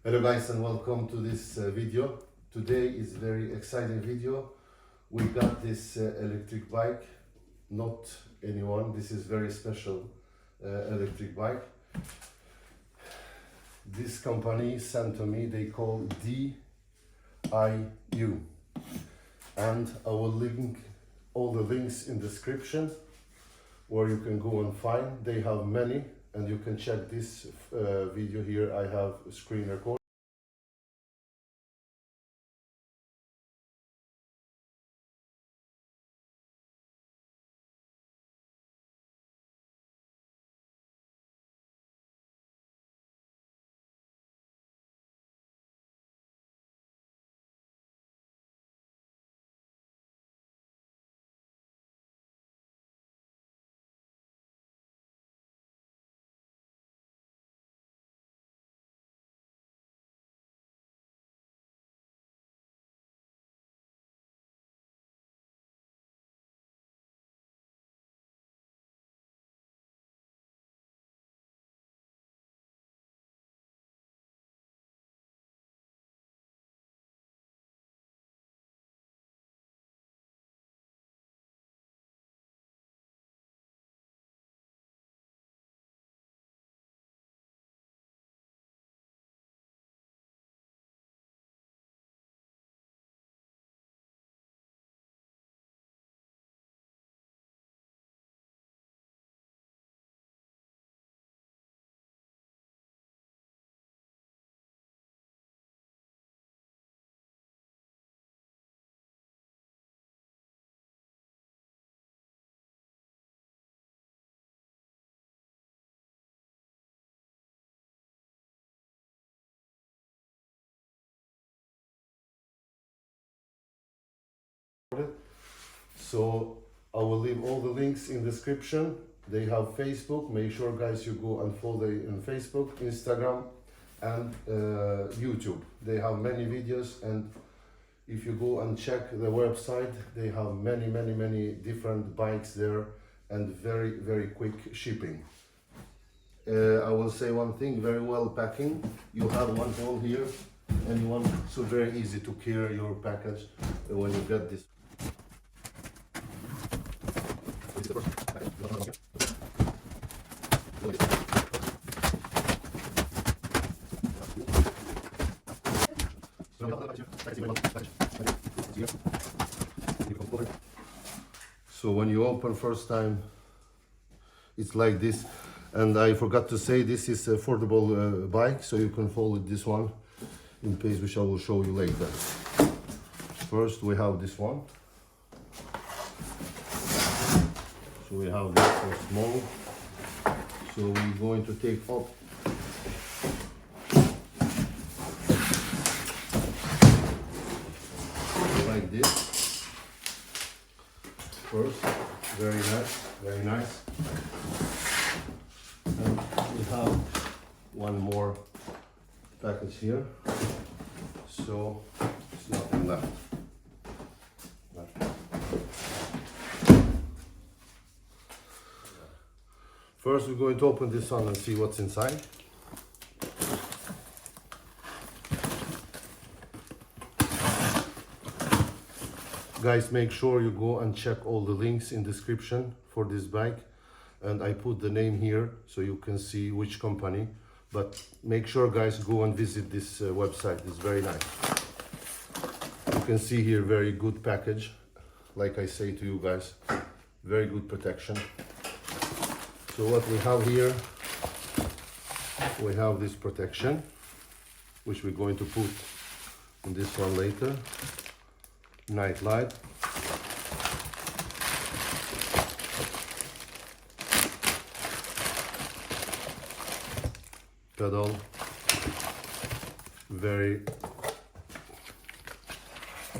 Hello guys and welcome to this video. Today is very exciting video. We got this electric bike, not anyone. This is very special electric bike. This company sent to me, they call DYU, and I will link all the links in description where you can go and find. They have many, and you can check this video here. I have a screen record. So I will leave all the links in description. They have Facebook. Make sure guys you go and follow them on Facebook, Instagram and YouTube. They have many videos, and if you go and check the website, they have many different bikes there and very quick shipping. I will say one thing, very well packing. You have one hole here and one, so very easy to carry your package when you get this. So when you open first time, it's like this. And I forgot to say, this is affordable bike, so you can follow this one in page which I will show you later. First we have this one. So we have this for small. So we're going to take up like this. First, very nice. And we have one more package here. So it's nothing left. First we're going to open this one and see what's inside. Guys, make sure you go and check all the links in description for this bike, and I put the name here so you can see which company, but make sure guys go and visit this website. It's very nice. You can see here very good package, like I say to you guys, very good protection. So what we have here, we have this protection, which we're going to put in this one later. Night light. Pedal. Very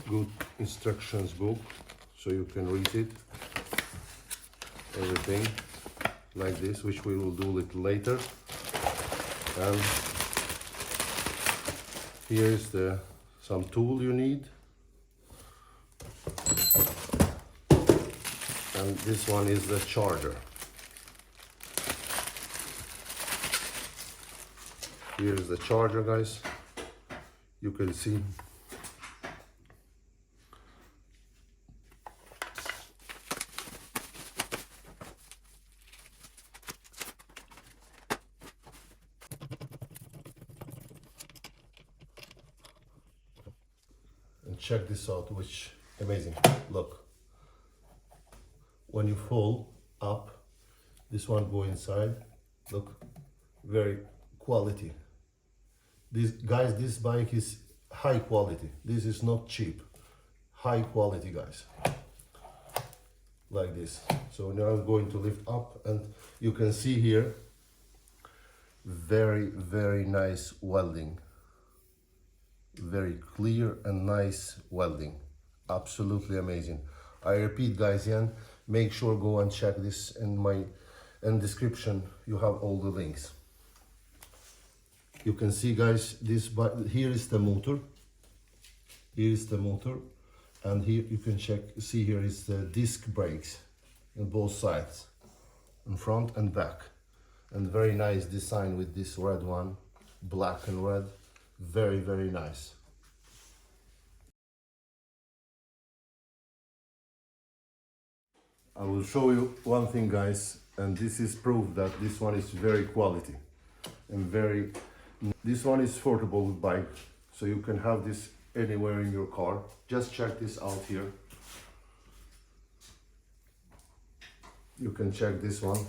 good instructions book, so you can read it. Everything like this, which we will do a little later. And here is some tool you need. And this one is the charger. Here's the charger, guys. You can see. And check this out, which amazing. Look, when you fall up, this one go inside. Look, very quality. This guys, this bike is high quality. This is not cheap. High quality, guys. Like this. So now I'm going to lift up, and you can see here very, very nice welding. Very clear and nice welding. Absolutely amazing. I repeat, guys, make sure go and check this in my description. You have all the links. You can see, guys, this here is the motor. Here is the motor, and here you can see here is the disc brakes on both sides, in front and back, and very nice design with this red one, black and red. Very, very nice. I will show you one thing, guys, and this is proof that this one is very quality and very. This one is portable bike, so you can have this anywhere in your car. Just check this out here. You can check this one.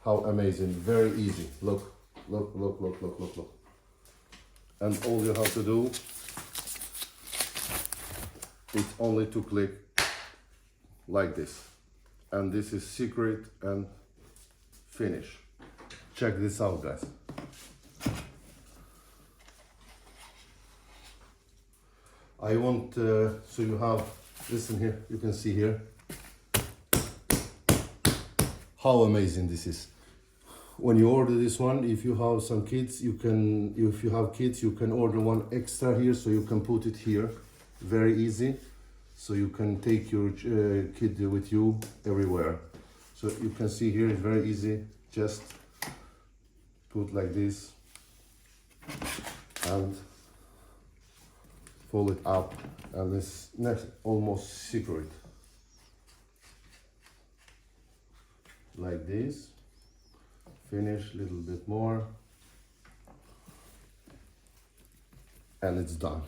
How amazing! Very easy. Look, look, look, look, look, look, look. And all you have to do, it's only to click like this. And this is secret and finish. Check this out, guys. I want, so you have, listen here, you can see here, how amazing this is. When you order this one, if you have some kids, you can, if you have kids, you can order one extra here, so you can put it here, very easy. So you can take your kid with you everywhere. So you can see here, it's very easy. Just put like this and fold it up, and it's next almost secret. Like this. Finish a little bit more, and it's done.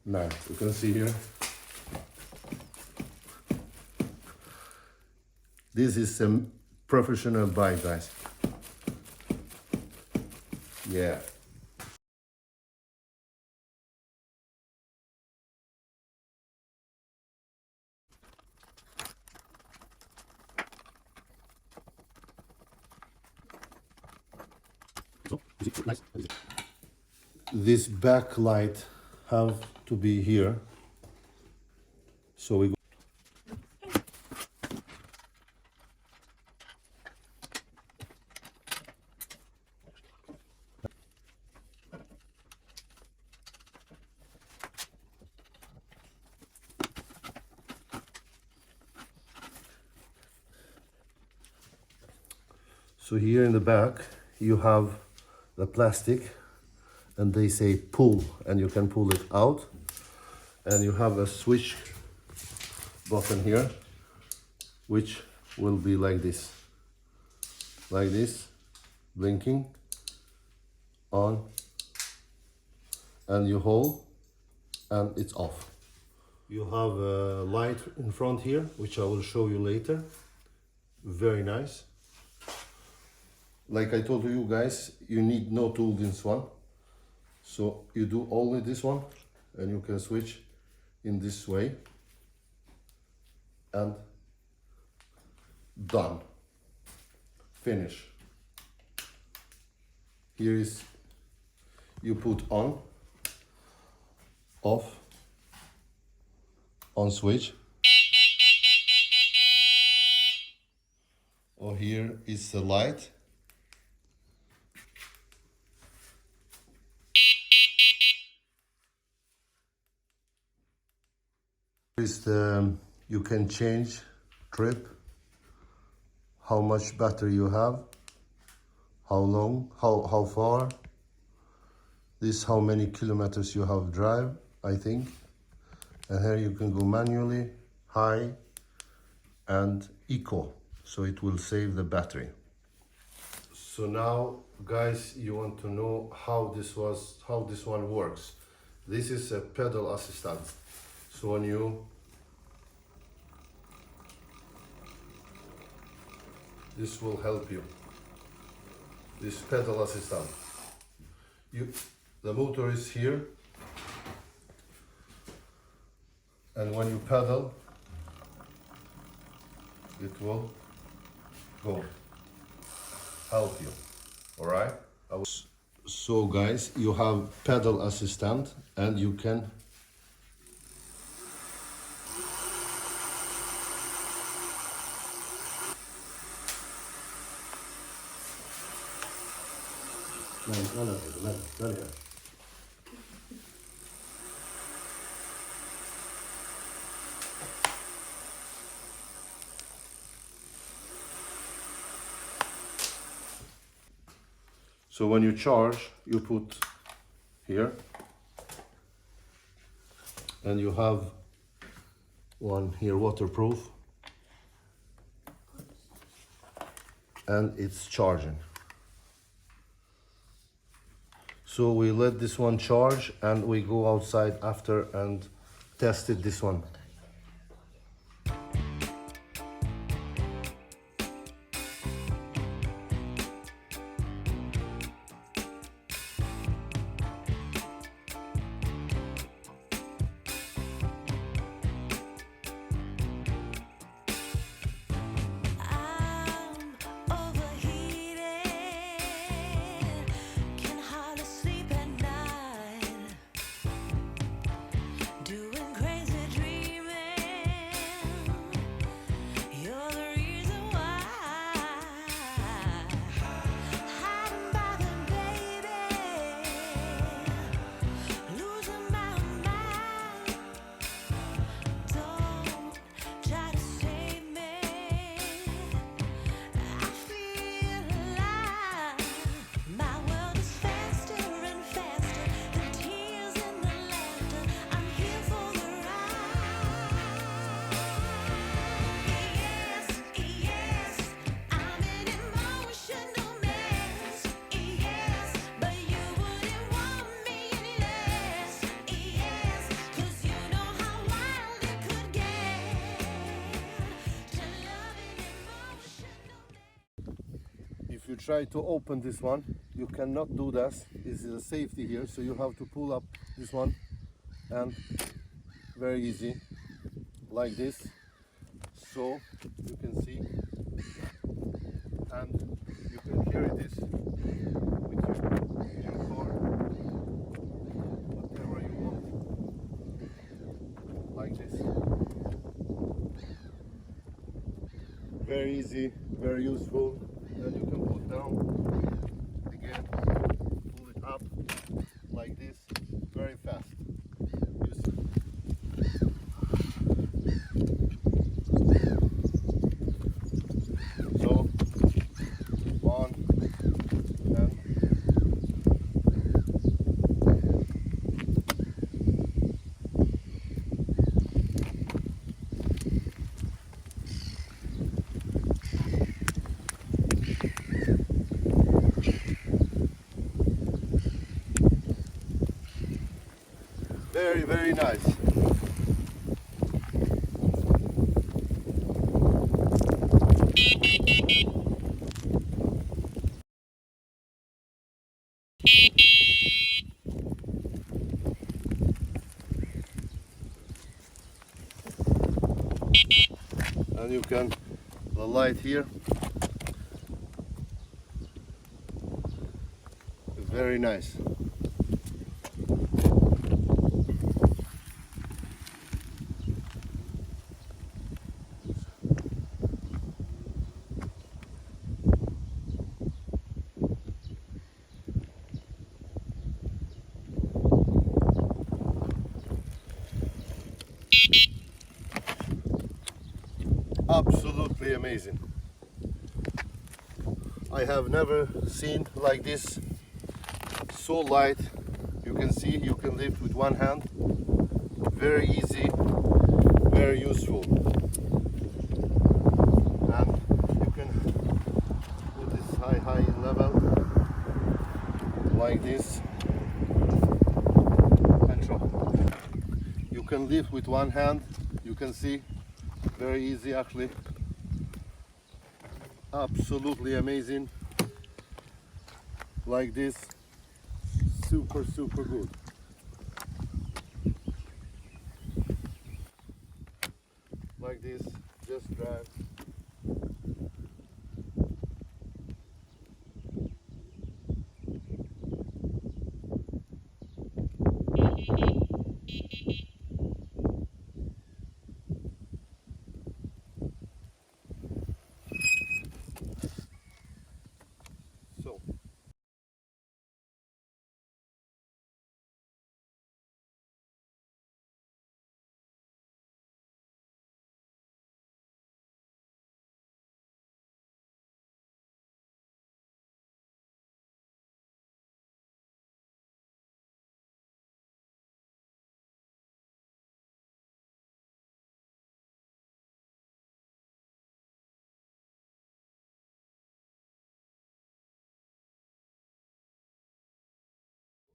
Now you can see here, this is a professional bike, guys. Yeah. This backlight have to be here, so we go. So here in the back you have the plastic, and they say pull, and you can pull it out, and you have a switch button here, which will be like this, blinking on, and you hold, and it's off. You have a light in front here, which I will show you later. Very nice. Like I told you guys, you need no tool in this one. So you do only this one, and you can switch in this way, and done. Finish. Here is, you put on, off, on switch. Or here is the light. Is the, you can change trip, how much battery you have, how long, how far. This is how many kilometers you have drive, I think. And here you can go manually, high, and eco, so it will save the battery. So now, guys, you want to know how this one works. This is a pedal assistant. So when you this will help you. This pedal assistant. The motor is here, and when you pedal, it will go help you. All right. So guys, you have pedal assistant, and you can So when you charge, you put here, and you have one here waterproof, and it's charging. So we let this one charge, and we go outside after and test it, this one. If you try to open this one, you cannot do that. This is a safety here, so you have to pull up this one, and very easy, like this. So you can see, and you can carry this with you in your car, whatever you want, like this. Very easy, very useful. Then you can put down again, pull it up like this, very fast. So on and very nice. And you can, the light here is very nice. Absolutely amazing. I have never seen like this, so light you can see, you can lift with one hand. Very easy, very useful. And you can put this high level like this. And you can lift with one hand. You can see, very easy actually. Absolutely amazing. Like this, super good. Like this, just drive. So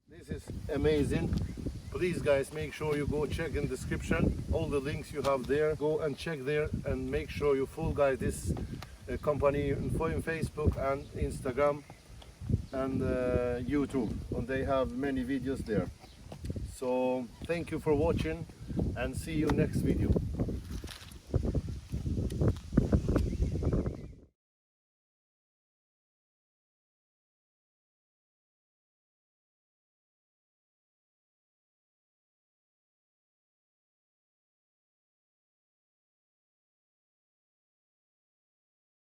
this is amazing. Please guys, make sure you go check in description all the links you have there. Go and check there and make sure you follow guys this company in Facebook and Instagram and YouTube, and they have many videos there. So thank you for watching and see you next video.